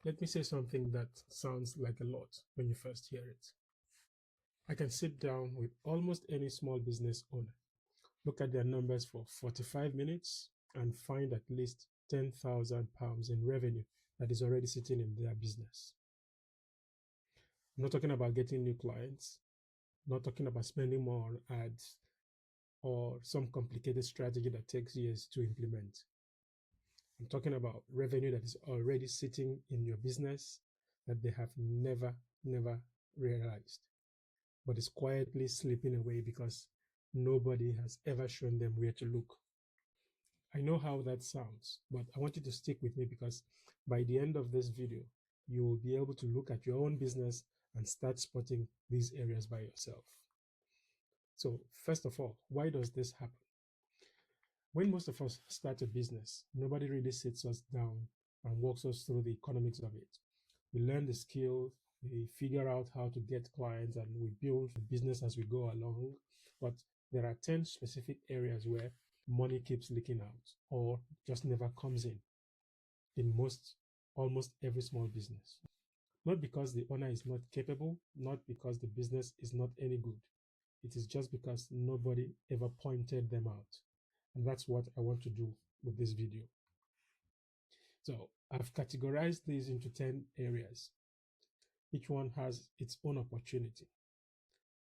Let me say something that sounds like a lot when you first hear it. I can sit down with almost any small business owner, look at their numbers for 45 minutes, and find at least £10,000 in revenue that is already sitting in their business. I'm not talking about getting new clients, not talking about spending more on ads or some complicated strategy that takes years to implement. I'm talking about revenue that is already sitting in your business that they have never realized, but is quietly slipping away because nobody has ever shown them where to look. I know how that sounds, but I want you to stick with me because by the end of this video, you will be able to look at your own business and start spotting these areas by yourself. So first of all, why does this happen? When most of us start a business, nobody really sits us down and walks us through the economics of it. We learn the skills, we figure out how to get clients, and we build the business as we go along. But there are 10 specific areas where money keeps leaking out or just never comes in almost every small business. Not because the owner is not capable, not because the business is not any good. It is just because nobody ever pointed them out. And that's what I want to do with this video. So I've categorized these into 10 areas. Each one has its own opportunity.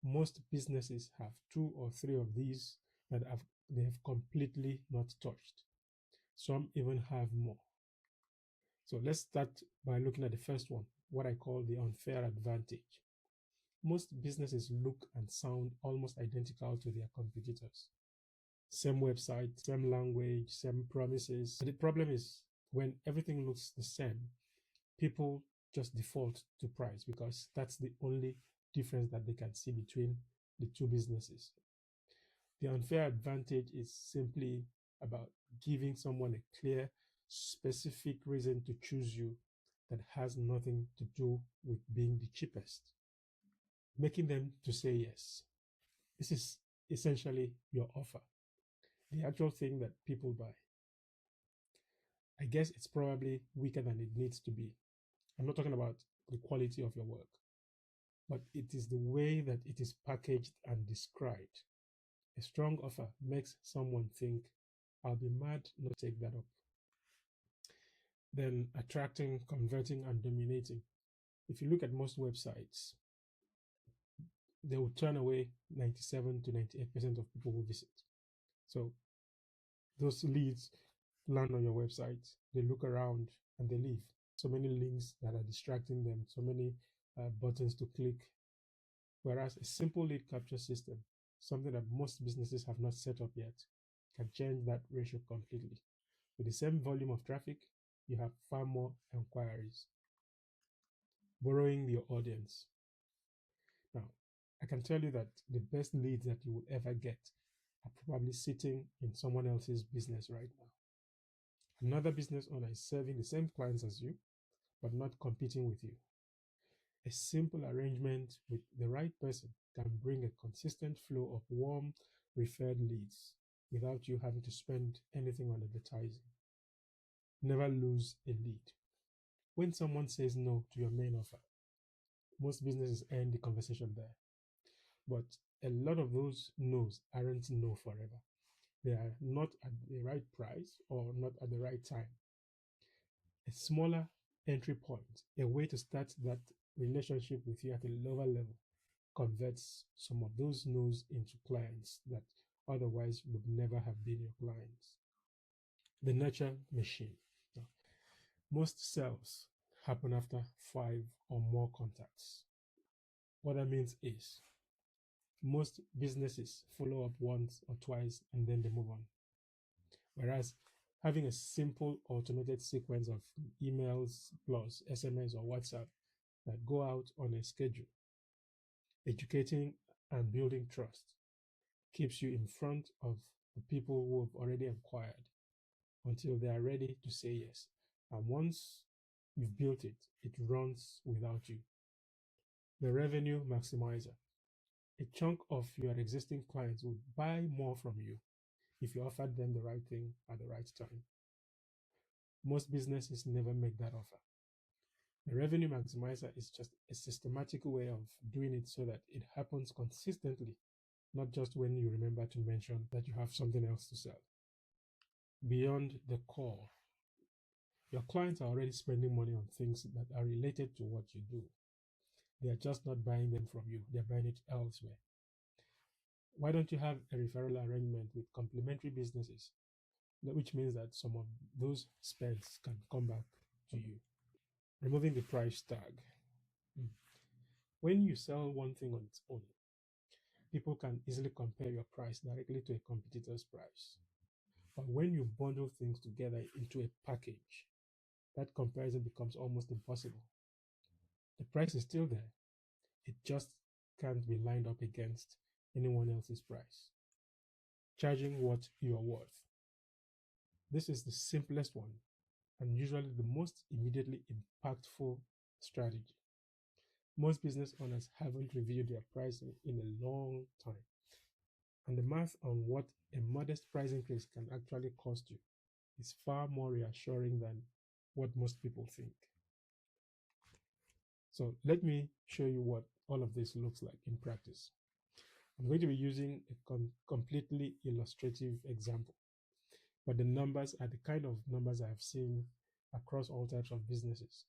Most businesses have 2 or 3 of these that they have completely not touched. Some even have more. So let's start by looking at the first one, what I call the unfair advantage. Most businesses look and sound almost identical to their competitors. Same website, same language, same promises. But the problem is when everything looks the same, people just default to price because that's the only difference that they can see between the two businesses. The unfair advantage is simply about giving someone a clear, specific reason to choose you that has nothing to do with being the cheapest, making them to say yes. This is essentially your offer, the actual thing that people buy. I guess it's probably weaker than it needs to be. I'm not talking about the quality of your work, but it is the way that it is packaged and described. A strong offer makes someone think, I'll be mad not to take that up. Then attracting, converting, and dominating. If you look at most websites, they will turn away 97 to 98% of people who visit. So those leads land on your website, they look around and they leave. So many links that are distracting them, so many buttons to click. Whereas a simple lead capture system, something that most businesses have not set up yet, can change that ratio completely. With the same volume of traffic, you have far more inquiries. Borrowing your audience. Now, I can tell you that the best leads that you will ever get are probably sitting in someone else's business right now. Another business owner is serving the same clients as you, but not competing with you. A simple arrangement with the right person can bring a consistent flow of warm, referred leads without you having to spend anything on advertising. Never lose a lead. When someone says no to your main offer, most businesses end the conversation there. But a lot of those no's aren't no forever. They are not at the right price or not at the right time. A smaller entry point, a way to start that relationship with you at a lower level, converts some of those no's into clients that otherwise would never have been your clients. The nurture machine. Now, most sales happen after 5 or more contacts. What that means is most businesses follow up once or twice and then they move on. Whereas having a simple automated sequence of emails plus SMS or WhatsApp that go out on a schedule, educating and building trust, keeps you in front of the people who have already inquired until they are ready to say yes. And once you've built it, it runs without you. The revenue maximizer. A chunk of your existing clients would buy more from you if you offered them the right thing at the right time. Most businesses never make that offer. The revenue maximizer is just a systematic way of doing it so that it happens consistently, not just when you remember to mention that you have something else to sell. Beyond the core, your clients are already spending money on things that are related to what you do. They are just not buying them from you, they're buying it elsewhere. Why don't you have a referral arrangement with complementary businesses, which means that some of those spends can come back to you? Removing the price tag. When you sell one thing on its own, people can easily compare your price directly to a competitor's price. But when you bundle things together into a package, that comparison becomes almost impossible. The price is still there, it just can't be lined up against anyone else's price. Charging what you are worth. This is the simplest one and usually the most immediately impactful strategy. Most business owners haven't reviewed their pricing in a long time, and the math on what a modest price increase can actually cost you is far more reassuring than what most people think. So let me show you what all of this looks like in practice. I'm going to be using a completely illustrative example, but the numbers are the kind of numbers I have seen across all types of businesses.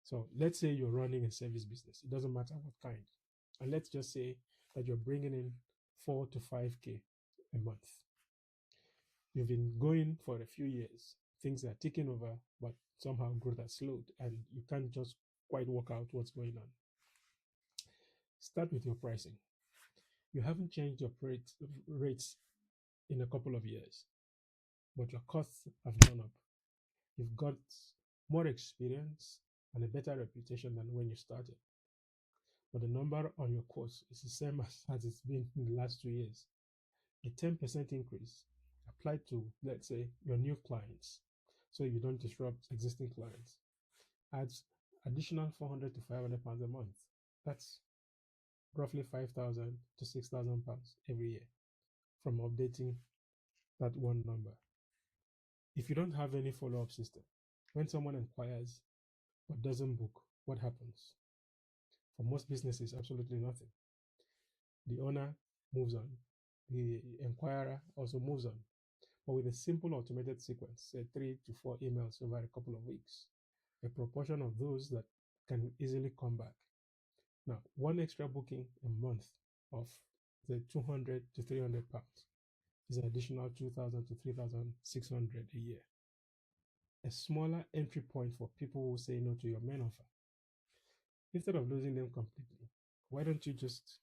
So let's say you're running a service business. It doesn't matter what kind. And let's just say that you're bringing in 4 to 5K a month. You've been going for a few years. Things are ticking over, but somehow growth has slowed and you can't just quite work out what's going on. Start with your pricing. You haven't changed your rates in a couple of years, but your costs have gone up. You've got more experience and a better reputation than when you started. But the number on your quotes is the same as it's been in the last 2 years. A 10% increase applied to, let's say, your new clients, so you don't disrupt existing clients, adds additional 400 to 500 pounds a month. That's roughly 5,000 to 6,000 pounds every year from updating that one number. If you don't have any follow-up system, when someone inquires but doesn't book, what happens? For most businesses, absolutely nothing. The owner moves on. The inquirer also moves on. But with a simple automated sequence, say 3 to 4 emails over a couple of weeks, a proportion of those that can easily come back. Now, one extra booking a month of the 200 to 300 pounds is an additional 2,000 to 3,600 a year. A smaller entry point for people who say no to your main offer. Instead of losing them completely, why don't you just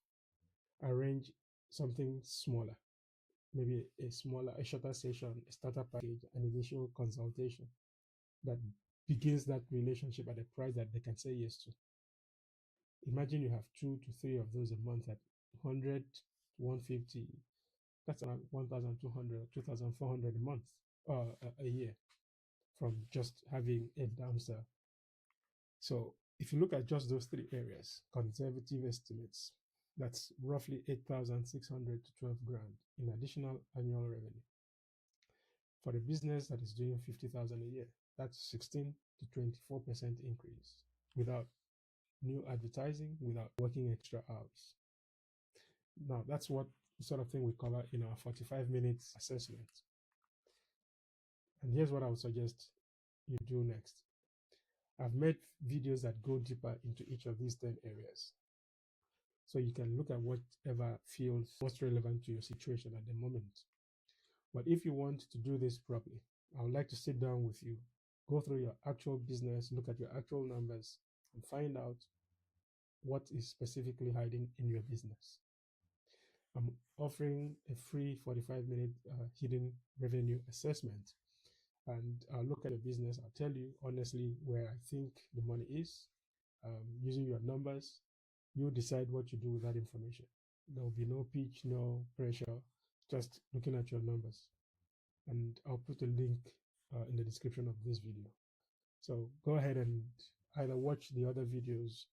arrange something smaller? Maybe a shorter session, a starter package, an initial consultation that begins that relationship at a price that they can say yes to. Imagine you have 2 to 3 of those a month at 100 to 150. That's around 1,200, 2,400 a month, a year, from just having a downsell. So if you look at just those 3 areas, conservative estimates, that's roughly 8,600 to 12 grand in additional annual revenue. For a business that is doing 50,000 a year, that's 16 to 24% increase without new advertising, without working extra hours. Now, that's what sort of thing we cover in our 45 minutes assessment. And here's what I would suggest you do next. I've made videos that go deeper into each of these 10 areas. So you can look at whatever feels most relevant to your situation at the moment. But if you want to do this properly, I would like to sit down with you, go through your actual business, look at your actual numbers, and find out what is specifically hiding in your business. I'm offering a free 45-minute hidden revenue assessment, and I'll look at the business. I'll tell you honestly where I think the money is. Using your numbers, you decide what you do with that information. There will be no pitch, no pressure, just looking at your numbers. And I'll put a link in the description of this video. So go ahead and either watch the other videos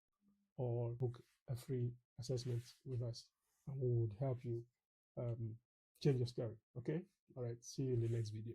or book a free assessment with us, and we would help you change your story. Okay? All right. See you in the next video.